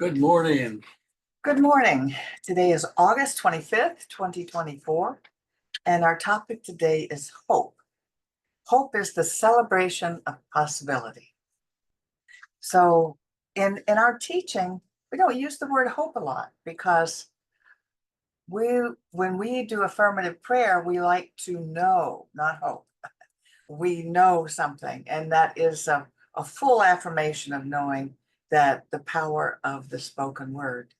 Good morning. Good morning. Today is August 25th, 2024, and our topic today is hope. Hope is the celebration of possibility. So in our teaching, we don't use the word hope a lot because when we do affirmative prayer, we like to know, not hope. We know something, and that is a full affirmation of knowing that the power of the spoken word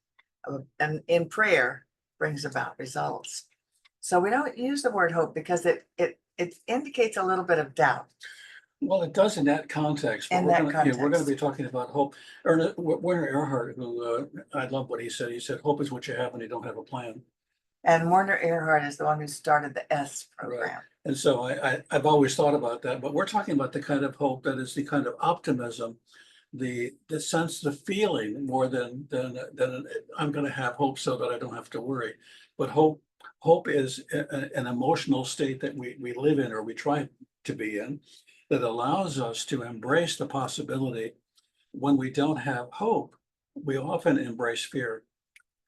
and in prayer brings about results. So we don't use the word hope because it indicates a little bit of doubt. Well, it does in that context. But In we're that gonna, we're going to context. be talking about hope. Werner Erhard, who I love what he said. He said, "Hope is what you have when you don't have a plan." And Werner Erhard is the one who started the S Right. program. And so I've always thought about that. But we're talking about the kind of hope that is the kind of optimism, the sense, the feeling more than I'm going to have hope so that I don't have to worry. But hope is an emotional state that we live in, or we try to be in, that allows us to embrace the possibility. When we don't have hope, we often embrace fear.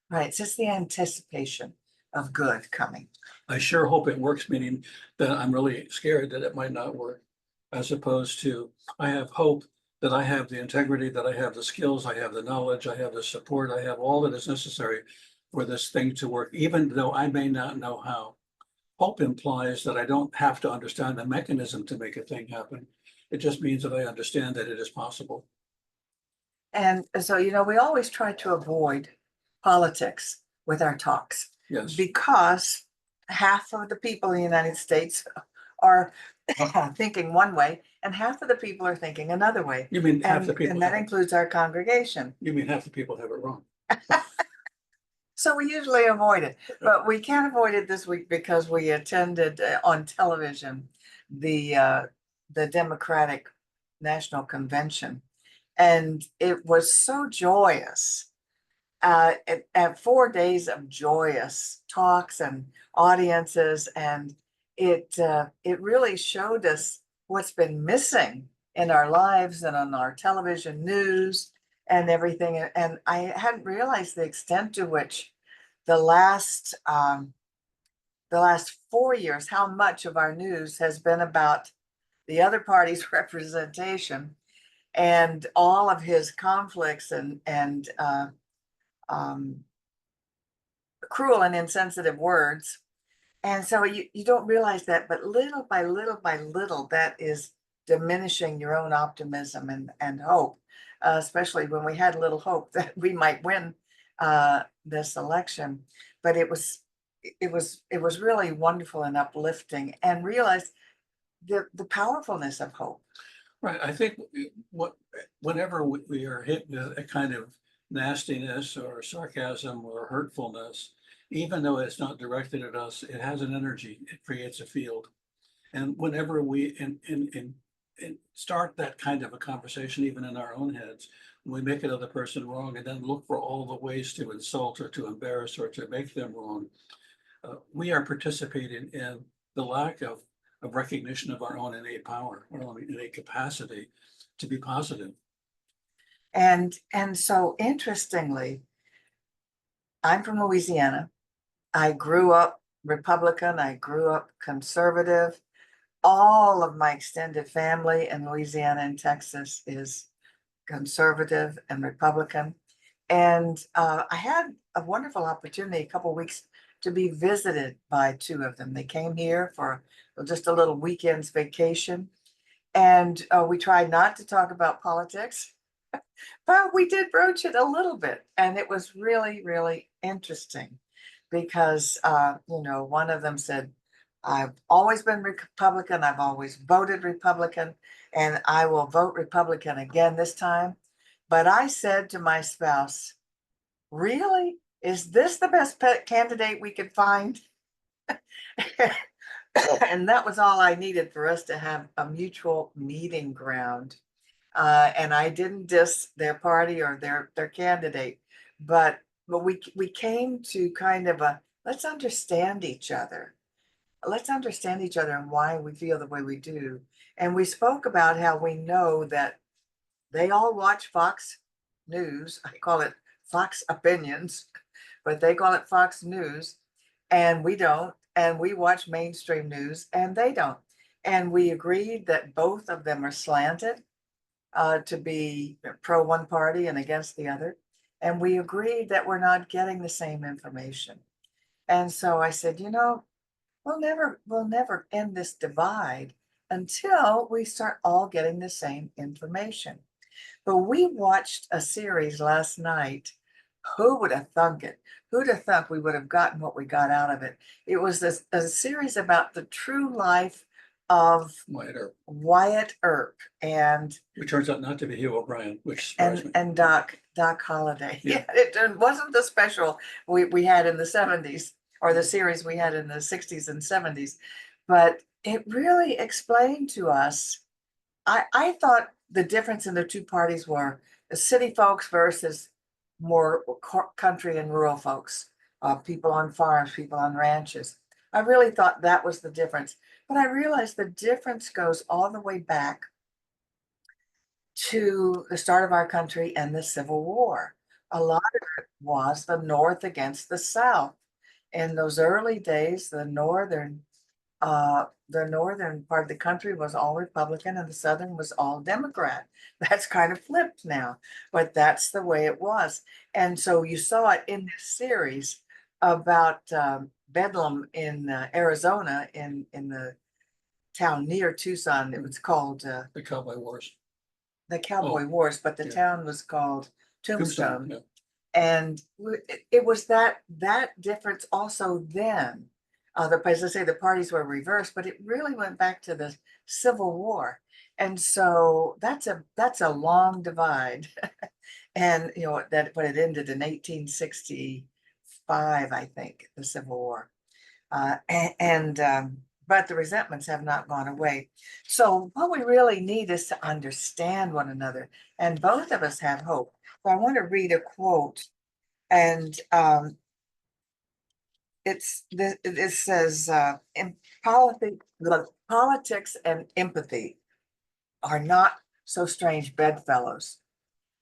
Right. It's just the anticipation of good coming. I sure hope it works, meaning that I'm really scared that it might not work, as opposed to I have hope that I have the integrity, that I have the skills, I have the knowledge, I have the support, I have all that is necessary for this thing to work, even though I may not know how. Hope implies that I don't have to understand the mechanism to make a thing happen. It just means that I understand that it is possible. And so, we always try to avoid politics with our talks. Yes. Because half of the people in the United States are thinking one way, and half of the people are thinking another way. You mean half the people? And that includes our congregation. You mean half the people have it wrong? So we usually avoid it, but we can't avoid it this week because we attended on television the Democratic National Convention, and it was so joyous. At 4 days of joyous talks and audiences, and it really showed us what's been missing in our lives and on our television news and everything. And I hadn't realized the extent to which the last 4 years, how much of our news has been about the other party's representation and all of his conflicts and cruel and insensitive words. And so you don't realize that, but little by little by little, that is diminishing your own optimism and hope, especially when we had little hope that we might win this election. But it was really wonderful and uplifting, and realize the powerfulness of hope. Right. I think whenever we are hit with a kind of nastiness or sarcasm or hurtfulness, even though it's not directed at us, it has an energy. It creates a field. And whenever we start that kind of a conversation, even in our own heads, we make another person wrong and then look for all the ways to insult or to embarrass or to make them wrong, we are participating in the lack of recognition of our own innate power, our own innate capacity to be positive. And so interestingly, I'm from Louisiana. I grew up Republican. I grew up conservative. All of my extended family in Louisiana and Texas is conservative and Republican. And I had a wonderful opportunity a couple of weeks to be visited by two of them. They came here for just a little weekend's vacation. And we tried not to talk about politics, but we did broach it a little bit. And it was really, really interesting because, one of them said, I've always been Republican. I've always voted Republican, and I will vote Republican again this time. But I said to my spouse, really? Is this the best candidate we could find? And that was all I needed for us to have a mutual meeting ground. And I didn't diss their party or their candidate, but we came to kind of a let's understand each other. Let's understand each other and why we feel the way we do. And we spoke about how we know that they all watch Fox News. I call it Fox Opinions, but they call it Fox News, and we don't. And we watch mainstream news, and they don't. And we agreed that both of them are slanted to be pro one party and against the other. And we agreed that we're not getting the same information. And so I said, we'll never end this divide until we start all getting the same information. But we watched a series last night. Who would have thunk it? Who'd have thunk we would have gotten what we got out of it? It was a series about the true life of Wyatt Earp and It turns out not to be Hugh O'Brien, which surprised me. and Doc Holliday. Yeah. It wasn't the special we had in the 70s or the series we had in the 60s and 70s, but it really explained to us. I thought the difference in the two parties were the city folks versus more country and rural folks, people on farms, people on ranches. I really thought that was the difference, but I realized the difference goes all the way back to the start of our country and the Civil War. A lot of it was the North against the South. In those early days, the northern part of the country was all Republican and the southern was all Democrat. That's kind of flipped now, but that's the way it was. And so you saw it in this series about Bedlam in Arizona, in the town near Tucson. It was called The Cowboy Wars. the Cowboy Wars, but the yeah. town was called Tombstone. Yeah. And it was that difference also then. As I say, the parties were reversed, but it really went back to the Civil War. And so that's a long divide. And but it ended in 1865, I think, the Civil War. But the resentments have not gone away. So what we really need is to understand one another, and both of us have hope. So I want to read a quote, and it says, in politics and empathy are not so strange bedfellows.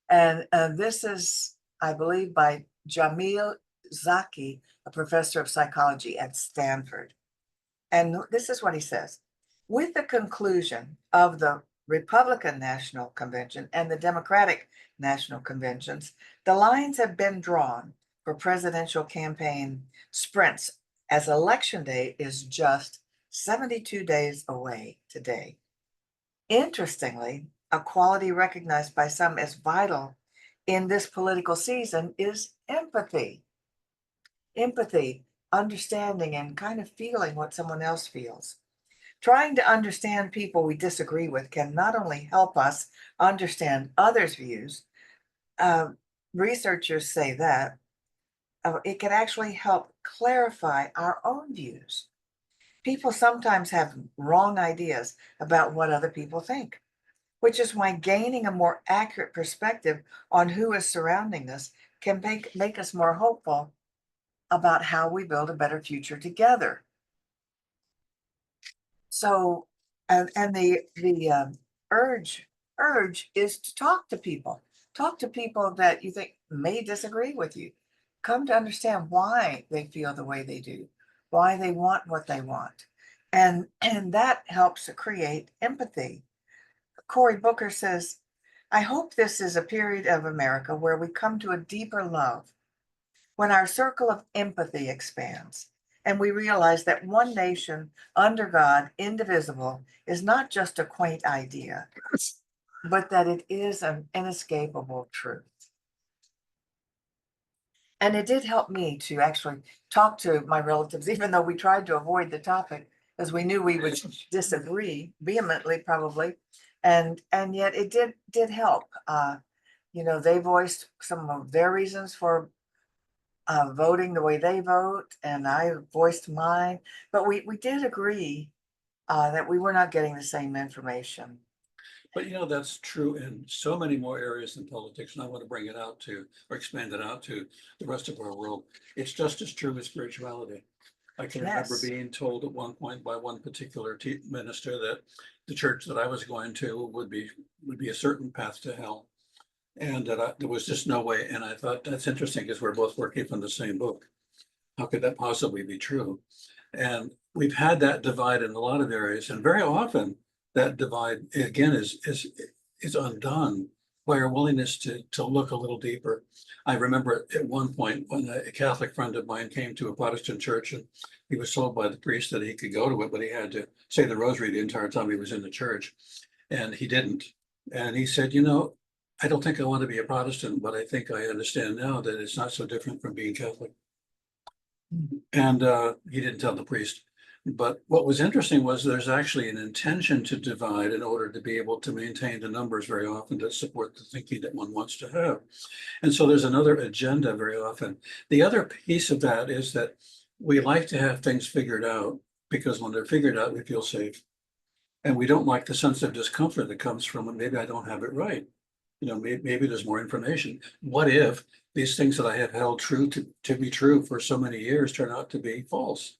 And this is, I believe, by Jamil Zaki, a professor of psychology at Stanford. And this is what he says. With the conclusion of the Republican National Convention and the Democratic National Conventions, the lines have been drawn for presidential campaign sprints, as Election Day is just 72 days away today. Interestingly, a quality recognized by some as vital in this political season is empathy. Empathy, understanding and kind of feeling what someone else feels. Trying to understand people we disagree with can not only help us understand others' views, researchers say that it can actually help clarify our own views. People sometimes have wrong ideas about what other people think, which is why gaining a more accurate perspective on who is surrounding us can make us more hopeful about how we build a better future together. So, and the urge is to talk to people that you think may disagree with you. Come to understand why they feel the way they do, why they want what they want, and that helps to create empathy. Cory Booker says, "I hope this is a period of America where we come to a deeper love, when our circle of empathy expands and we realize that one nation under God, indivisible, is not just a quaint idea, but that it is an inescapable truth." And it did help me to actually talk to my relatives, even though we tried to avoid the topic, as we knew we would disagree vehemently, probably. And yet it did help. They voiced some of their reasons for voting the way they vote, and I voiced mine, but we did agree that we were not getting the same information. But that's true in so many more areas than politics, and I want to bring it out to, or expand it out to the rest of our world. It's just as true with spirituality. I can remember Yes. being told at one point by one particular minister that the church that I was going to would be a certain path to hell. And that there was just no way. And I thought, that's interesting because we're both working from the same book. How could that possibly be true? And we've had that divide in a lot of areas, and very often that divide again is undone by our willingness to look a little deeper. I remember at one point when a Catholic friend of mine came to a Protestant church, and he was told by the priest that he could go to it, but he had to say the rosary the entire time he was in the church, and he didn't. And he said, I don't think I want to be a Protestant, but I think I understand now that it's not so different from being Catholic. And he didn't tell the priest. But what was interesting was there's actually an intention to divide in order to be able to maintain the numbers very often to support the thinking that one wants to have. And so there's another agenda very often. The other piece of that is that we like to have things figured out because when they're figured out, we feel safe. And we don't like the sense of discomfort that comes from maybe I don't have it right. Maybe there's more information. What if these things that I have held true to be true for so many years turn out to be false?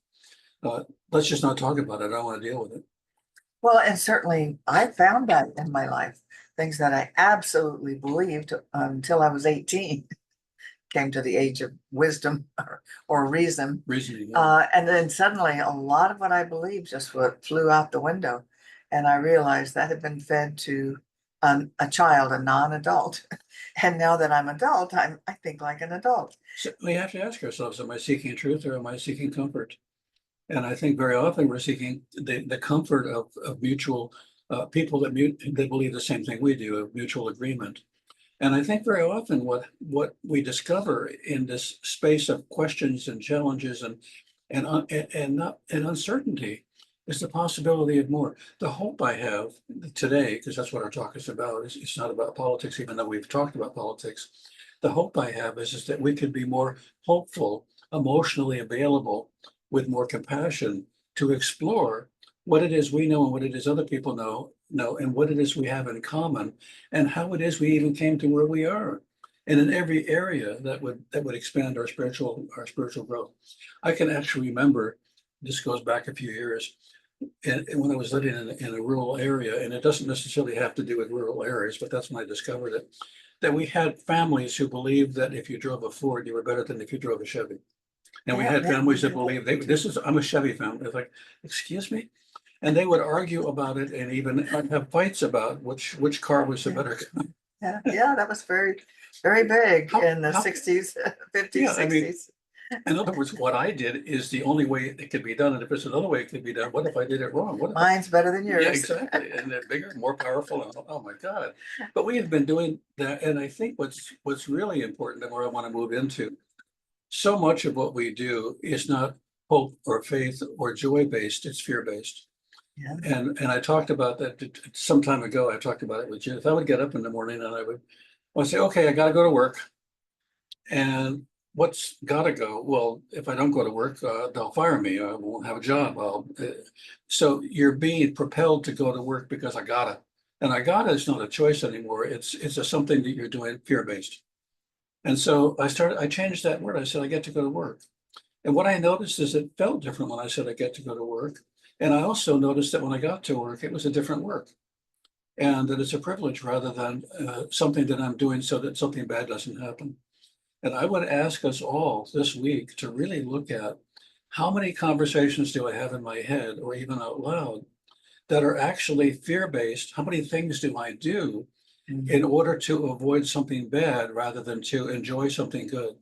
Let's just not talk about it. I don't want to deal with it. Well, and certainly I found that in my life, things that I absolutely believed until I was 18, came to the age of wisdom or reason. Reasoning. And then suddenly a lot of what I believed just flew out the window. And I realized that had been fed to a child, a non-adult. And now that I'm adult, I think like an adult. So we have to ask ourselves, am I seeking truth or am I seeking comfort? And I think very often we're seeking the comfort of mutual people that believe the same thing we do, of mutual agreement. And I think very often what we discover in this space of questions and challenges and uncertainty is the possibility of more. The hope I have today, because that's what our talk is about, it's not about politics, even though we've talked about politics. The hope I have is that we could be more hopeful, emotionally available, with more compassion to explore what it is we know and what it is other people know, and what it is we have in common, and how it is we even came to where we are. And in every area that would expand our spiritual growth. I can actually remember, this goes back a few years, and when I was living in a rural area, and it doesn't necessarily have to do with rural areas, but that's when I discovered it, that we had families who believed that if you drove a Ford, you were better than if you drove a Chevy. And we had families that believed I'm a Chevy family. It's like, excuse me? And they would argue about it and even have fights about which car was the better car. Yeah, that was very, very big in the How- 60s, 50s, Yeah, I mean, 60s. in other words, what I did is the only way it could be done. And if there's another way it could be done, what if I did it wrong? What if Mine's better than Yeah, yours. exactly. And they're bigger, more powerful. And oh my God. But we have been doing that. And I think what's really important and where I want to move into, so much of what we do is not hope or faith or joy based, it's fear based. Yeah. And I talked about that some time ago. I talked about it with Judith. I would get up in the morning and I would say, okay, I got to go to work. And what's got to go? Well, if I don't go to work, they'll fire me. I won't have a job. So you're being propelled to go to work because I gotta. And I gotta is not a choice anymore. It's something that you're doing fear based. And so I changed that word. I said, I get to go to work. And what I noticed is it felt different when I said I get to go to work. And I also noticed that when I got to work, it was a different work. And that it's a privilege rather than something that I'm doing so that something bad doesn't happen. And I would ask us all this week to really look at how many conversations do I have in my head or even out loud that are actually fear-based? How many things do I do in order to avoid something bad rather than to enjoy something good?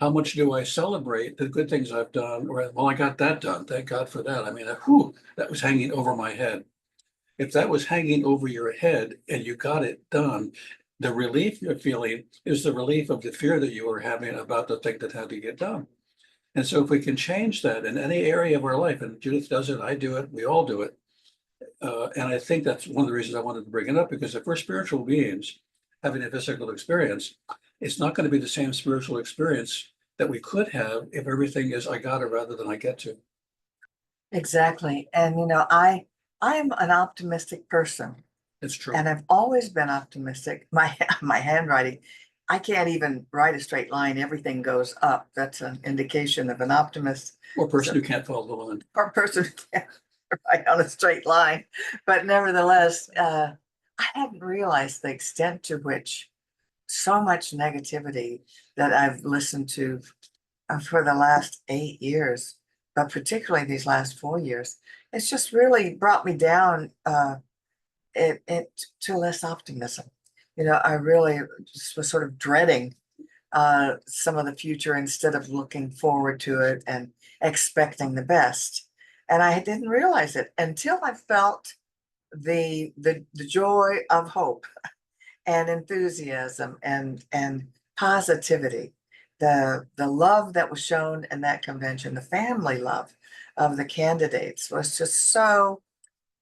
How much do I celebrate the good things I've done? Or, well, I got that done. Thank God for that. I mean, that was hanging over my head. If that was hanging over your head and you got it done, the relief you're feeling is the relief of the fear that you were having about the thing that had to get done. And so if we can change that in any area of our life, and Judith does it, I do it, we all do it. And I think that's one of the reasons I wanted to bring it up, because if we're spiritual beings having a physical experience, it's not going to be the same spiritual experience that we could have if everything is I got it rather than I get to. Exactly. And I'm an optimistic person, It's true. and I've always been optimistic. My handwriting, I can't even write a straight line. Everything goes up. That's an indication of an optimist. Or person who can't follow the line. Or person who can't write on a straight line. But nevertheless, I hadn't realized the extent to which so much negativity that I've listened to for the last 8 years, but particularly these last 4 years. It's just really brought me down it to less optimism. I really just was sort of dreading some of the future instead of looking forward to it and expecting the best. And I didn't realize it until I felt the joy of hope and enthusiasm and positivity. The love that was shown in that convention, the family love of the candidates was just so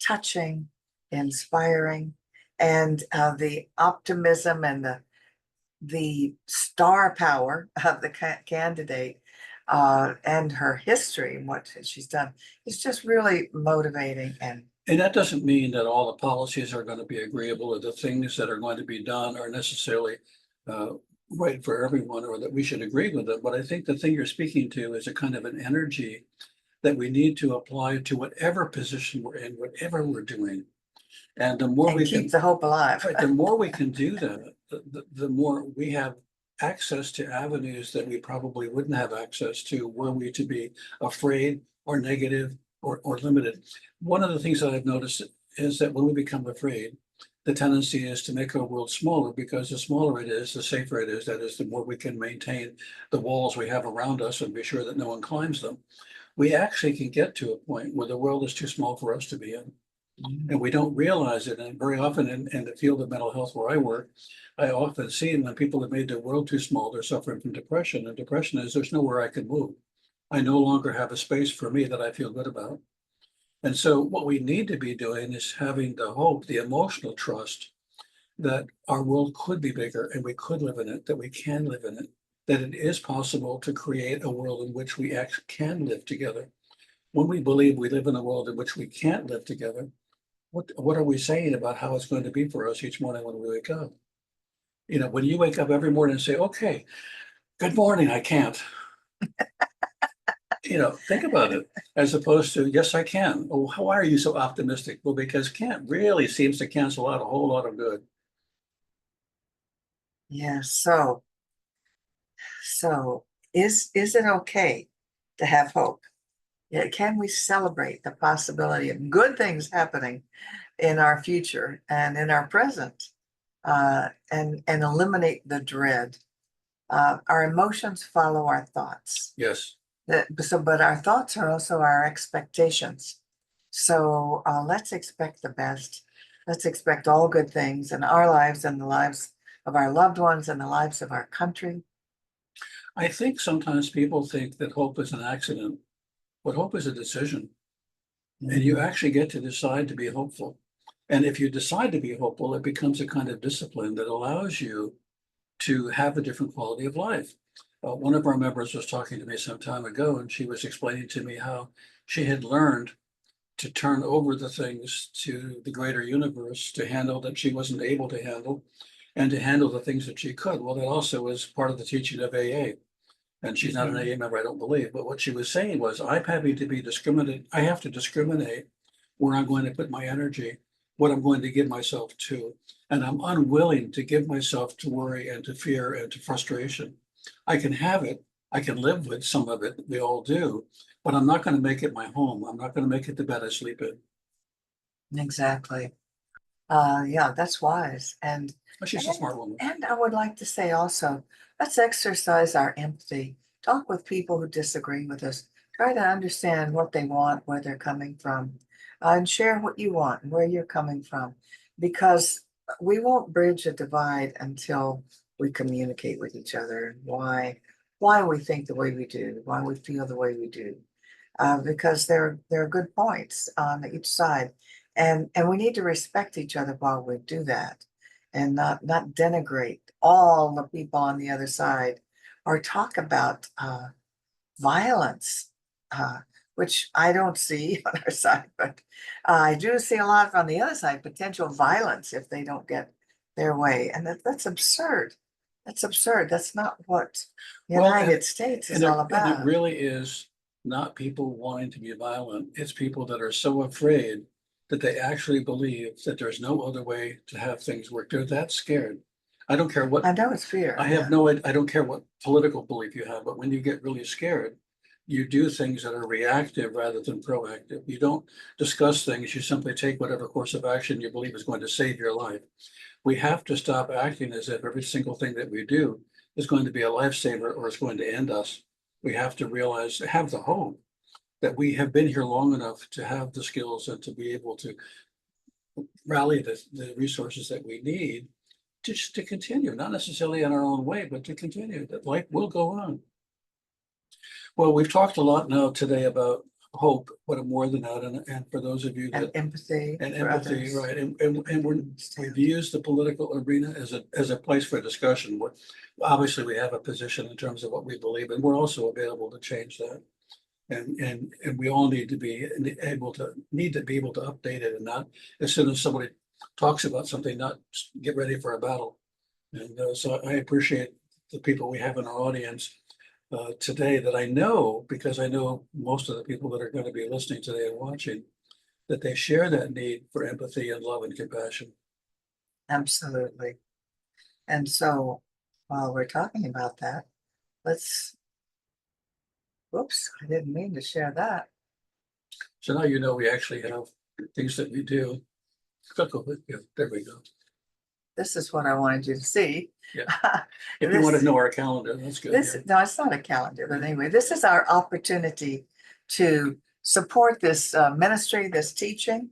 touching, inspiring, and the optimism and the star power of the candidate and her history and what she's done is just really motivating. And that doesn't mean that all the policies are going to be agreeable or the things that are going to be done are necessarily uh, right for everyone or that we should agree with it. But I think the thing you're speaking to is a kind of an energy that we need to apply to whatever position we're in, whatever we're doing. And the more and we keep can, the hope alive. right, the more we can do that, the more we have access to avenues that we probably wouldn't have access to were we to be afraid or negative or limited. One of the things that I've noticed is that when we become afraid, the tendency is to make our world smaller because the smaller it is, the safer it is. That is, the more we can maintain the walls we have around us and be sure that no one climbs them. We actually can get to a point where the world is too small for us to be in. And we don't realize it. And very often in the field of mental health where I work, I often see when people have made their world too small, they're suffering from depression. And depression is there's nowhere I can move. I no longer have a space for me that I feel good about. And so what we need to be doing is having the hope, the emotional trust that our world could be bigger and we could live in it, that we can live in it, that it is possible to create a world in which we actually can live together. When we believe we live in a world in which we can't live together, what are we saying about how it's going to be for us each morning when we wake up? When you wake up every morning and say, okay, good morning, I can't. Think about it as opposed to, yes, I can. Oh, why are you so optimistic? Well, because can't really seems to cancel out a whole lot of good. Yeah, so is it okay to have hope? Yeah, can we celebrate the possibility of good things happening in our future and in our present, and eliminate the dread? Our emotions follow our thoughts. Yes. But our thoughts are also our expectations. So let's expect the best. Let's expect all good things in our lives and the lives of our loved ones and the lives of our country. I think sometimes people think that hope is an accident, but hope is a decision. And you actually get to decide to be hopeful. And if you decide to be hopeful, it becomes a kind of discipline that allows you to have a different quality of life. One of our members was talking to me some time ago, and she was explaining to me how she had learned to turn over the things to the greater universe to handle that she wasn't able to handle and to handle the things that she could. Well, that also is part of the teaching of AA. And she's not an AA member, I don't believe. But what she was saying was, I'm having to be discriminated. I have to discriminate where I'm going to put my energy, what I'm going to give myself to. And I'm unwilling to give myself to worry and to fear and to frustration. I can have it. I can live with some of it. We all do. But I'm not going to make it my home. I'm not going to make it the bed I sleep in. Exactly. Yeah, that's wise. But she's a smart woman. And I would like to say also, let's exercise our empathy. Talk with people who disagree with us. Try to understand what they want, where they're coming from, and share what you want and where you're coming from. Because we won't bridge a divide until we communicate with each other and why we think the way we do, why we feel the way we do. Because there are good points on each side, and we need to respect each other while we do that, and not denigrate all the people on the other side, or talk about violence, uh, which I don't see on our side, but I do see a lot on the other side, potential violence if they don't get their way, and that's absurd. That's absurd. That's not what the Well, United States is all and it about. really is not people wanting to be violent. It's people that are so afraid that they actually believe that there's no other way to have things work. They're that scared. I don't care what, I know it's fear. I have no, I don't care what political belief you have, but when you get really scared, you do things that are reactive rather than proactive. You don't discuss things, you simply take whatever course of action you believe is going to save your life. We have to stop acting as if every single thing that we do is going to be a lifesaver or is going to end us. We have to realize, have the hope that we have been here long enough to have the skills and to be able to rally the resources that we need just to continue, not necessarily in our own way, but to continue, that life will go on. Well, we've talked a lot now today about hope, but more than that, and for those of you And that, empathy. and for empathy, others. right, and we've used the political arena as a place for discussion. Obviously, we have a position in terms of what we believe, and we're also available to change that. And we all need to be able to update it, and not as soon as somebody talks about something, not get ready for a battle. And so I appreciate the people we have in our audience today, that I know, because I know most of the people that are going to be listening today and watching, that they share that need for empathy and love and compassion. Absolutely. And so while we're talking about that, let's, whoops, I didn't mean to share that. So now you know we actually have things that we do. Yeah, there we go. This is what I wanted you to see. Yeah. If you want to know our calendar, that's good. This, Yeah. no, it's not a calendar, but anyway, this is our opportunity to support this ministry, this teaching.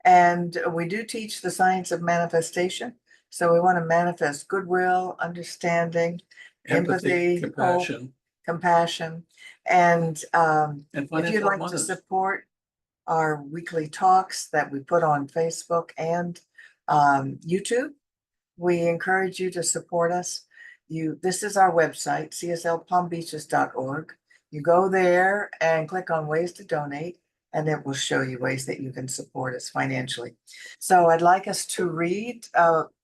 And we do teach the science of manifestation. So we want to manifest goodwill, understanding, empathy, hope, compassion, compassion. And and if financial you'd like to abundance. support our weekly talks that we put on Facebook and YouTube, we encourage you to support us. This is our website, cslpalmbeaches.org. You go there and click on ways to donate, and it will show you ways that you can support us financially. So I'd like us to read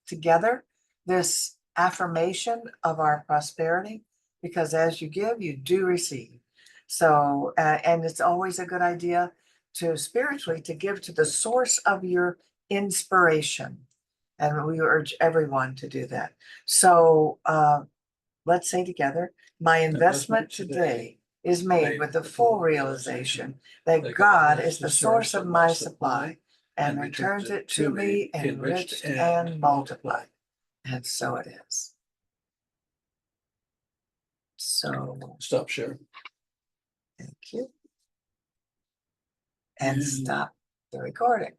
together this affirmation of our prosperity, because as you give, you do receive. So, and it's always a good idea to spiritually to give to the source of your inspiration. And we urge everyone to do that. So let's say together, my investment today is made with the full realization that God is the source of my supply and returns it to me enriched and multiplied. And so it is. So Stop sharing. thank you. And stop the recording.